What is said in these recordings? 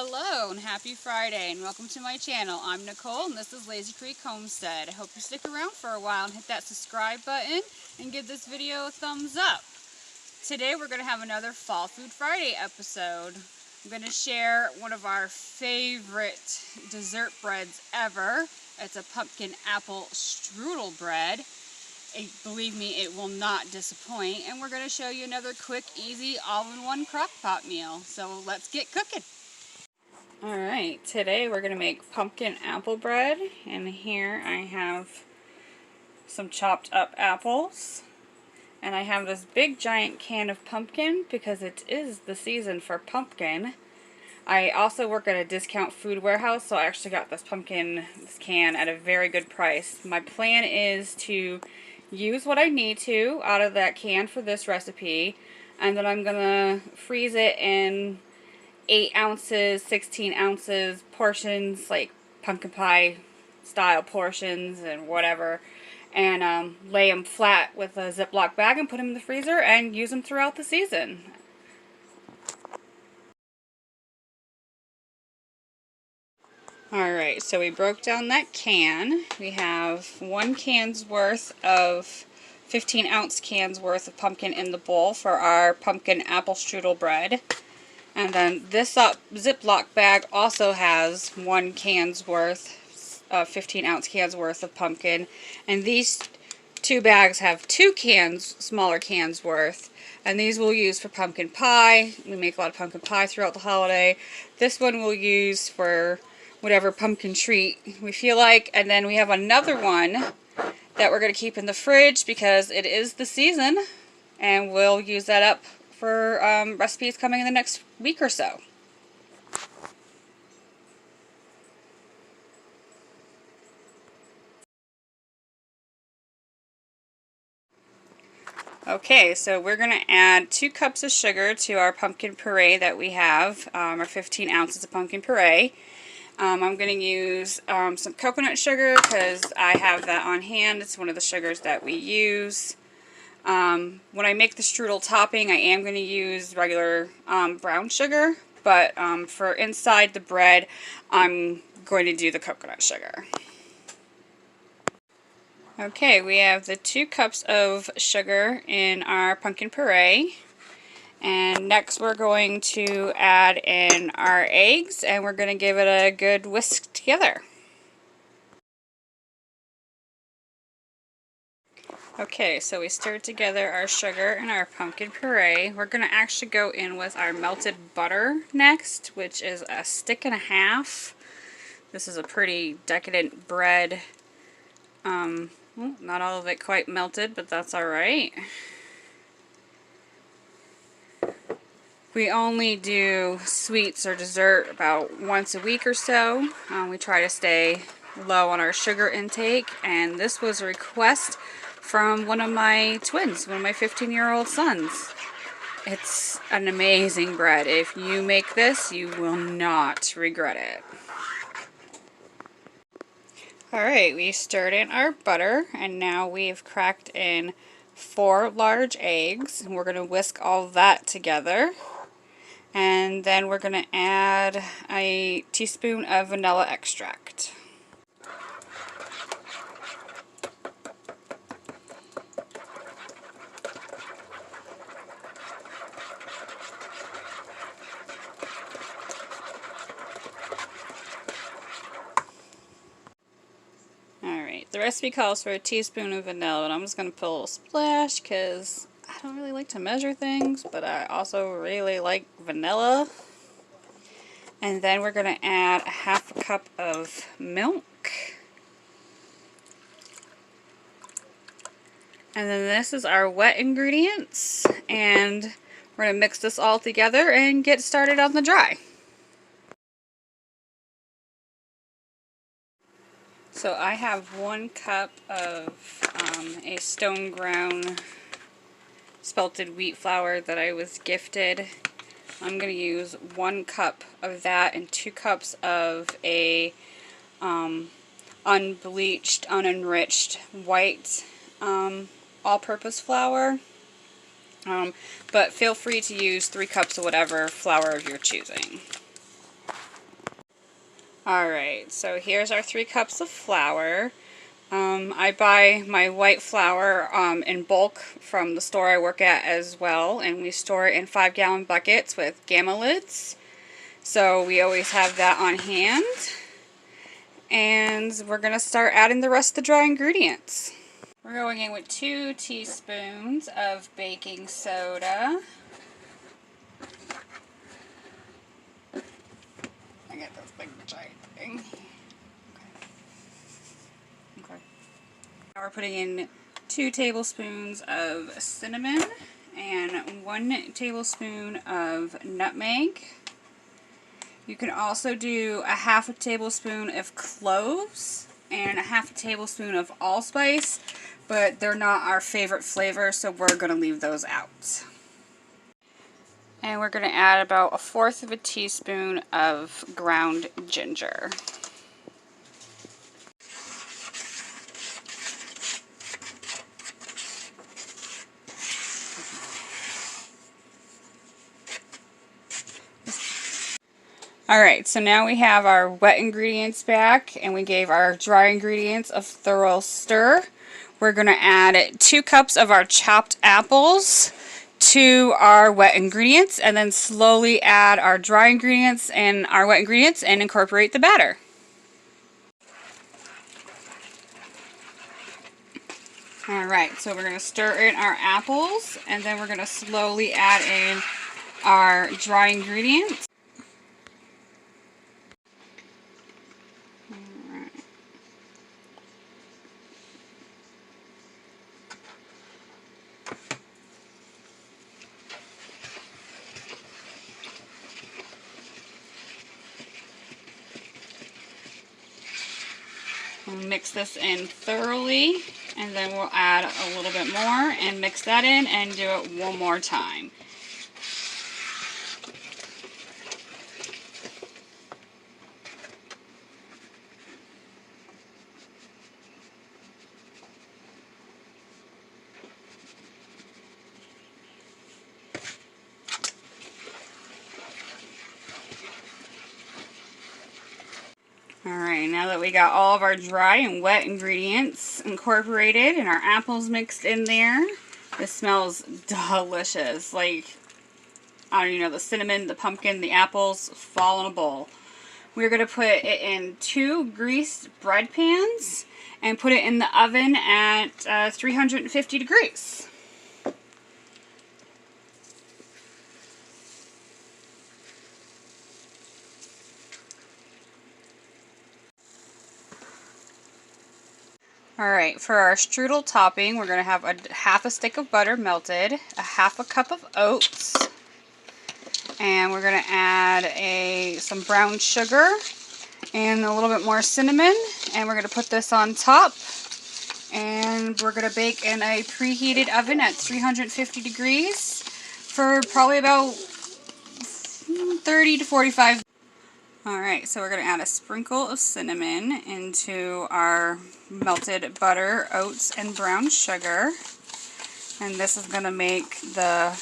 Hello and happy Friday and welcome to my channel. I'm Nicole and this is Lazy Creek Homestead. I hope you stick around for a while and hit that subscribe button and give this video a thumbs up. Today we're going to have another Fall Food Friday episode. I'm going to share one of our favorite dessert breads ever. It's a pumpkin apple strudel bread. Believe me, it will not disappoint. And we're going to show you another quick, easy, all-in-one crock pot meal. So let's get cooking. Alright, today we're going to make pumpkin apple bread, and here I have some chopped up apples, and I have this big giant can of pumpkin because it is the season for pumpkin. I also work at a discount food warehouse, so I actually got this can at a very good price. My plan is to use what I need to out of that can for this recipe, and then I'm going to freeze it in 8 ounces, 16 ounces portions, like pumpkin pie style portions and whatever, and lay them flat with a Ziploc bag and put them in the freezer and use them throughout the season. Alright, so we broke down that can. We have 1 can's worth of 15 ounce cans worth of pumpkin in the bowl for our pumpkin apple strudel bread. And then this Ziploc bag also has 1 can's worth, 15 ounce cans worth of pumpkin. And these 2 bags have 2 smaller cans worth. And these we'll use for pumpkin pie. We make a lot of pumpkin pie throughout the holiday. This one we'll use for whatever pumpkin treat we feel like. And then we have another one that we're going to keep in the fridge because it is the season. And we'll use that up for recipes coming in the next week or so. Okay, so we're going to add 2 cups of sugar to our pumpkin puree that we have, our 15 ounces of pumpkin puree. I'm going to use some coconut sugar because I have that on hand. It's one of the sugars that we use. When I make the strudel topping, I am going to use regular brown sugar, but for inside the bread, I'm going to do the coconut sugar. Okay, we have the 2 cups of sugar in our pumpkin puree, and next we're going to add in our eggs, and we're going to give it a good whisk together. Okay, so we stirred together our sugar and our pumpkin puree. We're going to actually go in with our melted butter next, which is a 1.5 sticks. This is a pretty decadent bread. Well, not all of it quite melted, but that's alright. We only do sweets or dessert about once a week or so. We try to stay low on our sugar intake, and this was a request from one of my twins, one of my 15-year-old sons. It's an amazing bread. If you make this, you will not regret it. Alright, we stirred in our butter, and now we've cracked in 4 large eggs, and we're going to whisk all that together. And then we're going to add a teaspoon of vanilla extract. The recipe calls for a teaspoon of vanilla, and I'm just going to put a little splash because I don't really like to measure things, but I also really like vanilla. And then we're going to add a 1/2 cup of milk. And then this is our wet ingredients, and we're going to mix this all together and get started on the dry. So I have 1 cup of a stone ground spelted wheat flour that I was gifted. I'm going to use 1 cup of that and 2 cups of a unbleached, unenriched white all-purpose flour. But feel free to use 3 cups of whatever flour of your choosing. Alright, so here's our 3 cups of flour. I buy my white flour in bulk from the store I work at as well, and we store it in 5-gallon buckets with gamma lids. So we always have that on hand. And we're going to start adding the rest of the dry ingredients. We're going in with 2 teaspoons of baking soda. I get this big giant thing. Okay. Now we're putting in 2 tablespoons of cinnamon and 1 tablespoon of nutmeg. You can also do a half a tablespoon of cloves and a half a tablespoon of allspice, but they're not our favorite flavor, so we're going to leave those out. And we're going to add about 1/4 of a teaspoon of ground ginger. Alright, so now we have our wet ingredients back, and we gave our dry ingredients a thorough stir. We're going to add 2 cups of our chopped apples to our wet ingredients, and then slowly add our dry ingredients and our wet ingredients and incorporate the batter. Alright, so we're going to stir in our apples, and then we're going to slowly add in our dry ingredients. We'll mix this in thoroughly, and then we'll add a little bit more and mix that in and do it one more time. Alright, now that we got all of our dry and wet ingredients incorporated and our apples mixed in there, this smells delicious. Like, I don't even know, the cinnamon, the pumpkin, the apples fall in a bowl. We're going to put it in 2 greased bread pans and put it in the oven at 350 degrees. Alright, for our strudel topping, we're going to have a half a stick of butter melted, a half a cup of oats, and we're going to add some brown sugar and a little bit more cinnamon, and we're going to put this on top, and we're going to bake in a preheated oven at 350 degrees for probably about 30 to 45. Alright, so we're going to add a sprinkle of cinnamon into our melted butter, oats, and brown sugar. And this is going to make the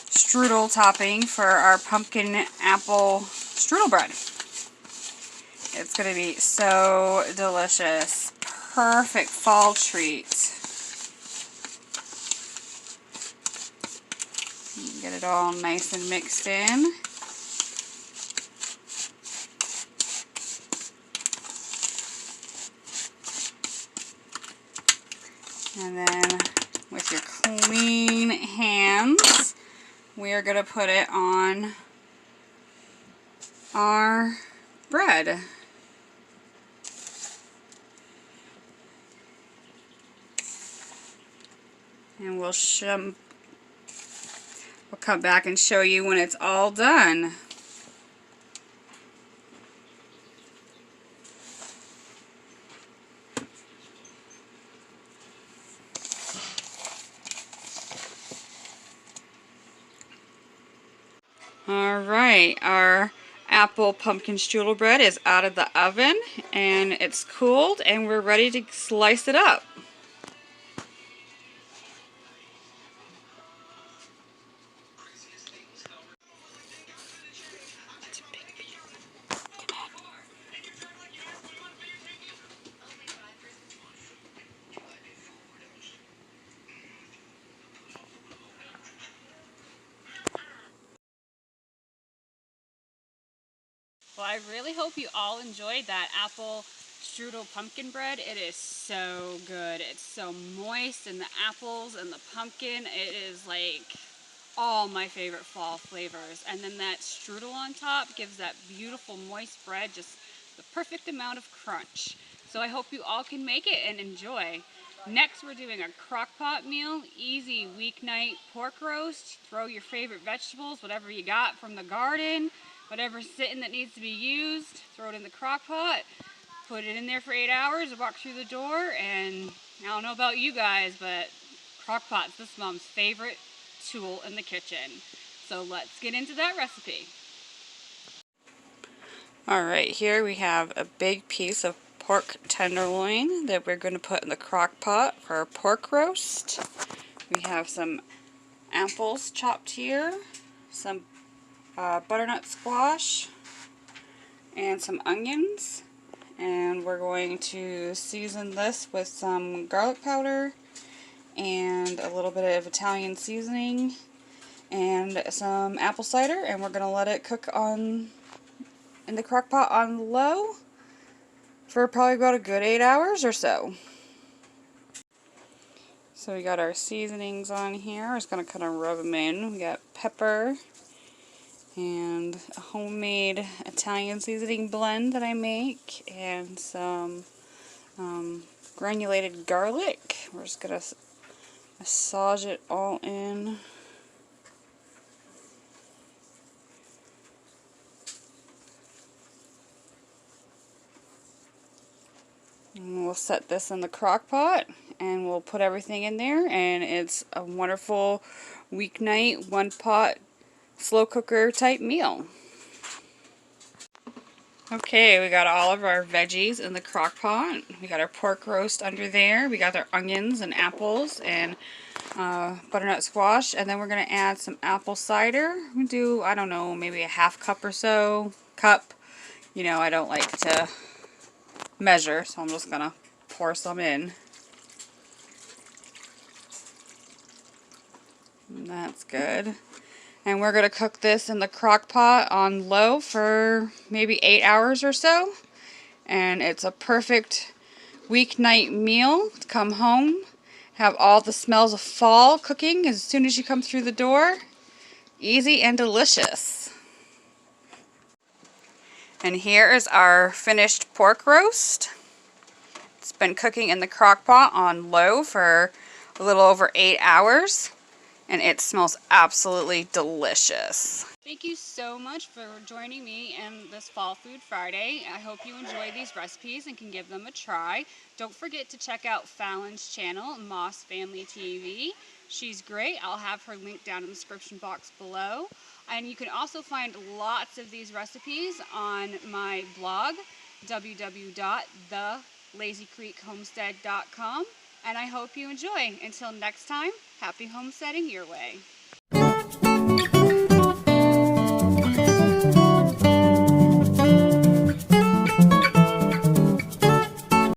strudel topping for our pumpkin apple strudel bread. It's going to be so delicious. Perfect fall treat. Get it all nice and mixed in. And then with your clean hands, we are going to put it on our bread. And we'll come back and show you when it's all done. Alright, our apple pumpkin strudel bread is out of the oven and it's cooled and we're ready to slice it up. Well, I really hope you all enjoyed that apple strudel pumpkin bread. It is so good. It's so moist, and the apples and the pumpkin, it is like all my favorite fall flavors. And then that strudel on top gives that beautiful moist bread just the perfect amount of crunch. So I hope you all can make it and enjoy. Next, we're doing a crock pot meal, easy weeknight pork roast. Throw your favorite vegetables, whatever you got from the garden, whatever's sitting that needs to be used, throw it in the crock pot, put it in there for 8 hours, walk through the door, and I don't know about you guys, but crock pot's this mom's favorite tool in the kitchen. So let's get into that recipe. Alright, here we have a big piece of pork tenderloin that we're going to put in the crock pot for our pork roast. We have some apples chopped here, some butternut squash, and some onions. And we're going to season this with some garlic powder and a little bit of Italian seasoning and some apple cider, and we're going to let it cook in the crock pot on low for probably about a good 8 hours or so. So we got our seasonings on here. I'm just going to kind of rub them in. We got pepper and a homemade Italian seasoning blend that I make, and some granulated garlic. We're just going to massage it all in. And we'll set this in the crock pot and we'll put everything in there, and it's a wonderful weeknight one pot slow cooker type meal. Okay, we got all of our veggies in the crock pot. We got our pork roast under there. We got our onions and apples and butternut squash, and then we're going to add some apple cider. We do, I don't know, maybe a half cup or so. Cup. You know, I don't like to measure, so I'm just going to pour some in. And that's good. And we're going to cook this in the crock pot on low for maybe 8 hours or so. And it's a perfect weeknight meal to come home, have all the smells of fall cooking as soon as you come through the door. Easy and delicious. And here is our finished pork roast. It's been cooking in the crock pot on low for a little over 8 hours. And it smells absolutely delicious. Thank you so much for joining me in this Fall Food Friday. I hope you enjoy these recipes and can give them a try. Don't forget to check out Fallon's channel, Moss Family TV. She's great. I'll have her link down in the description box below. And you can also find lots of these recipes on my blog, www.thelazycreekhomestead.com. And I hope you enjoy. Until next time, happy homesteading your way.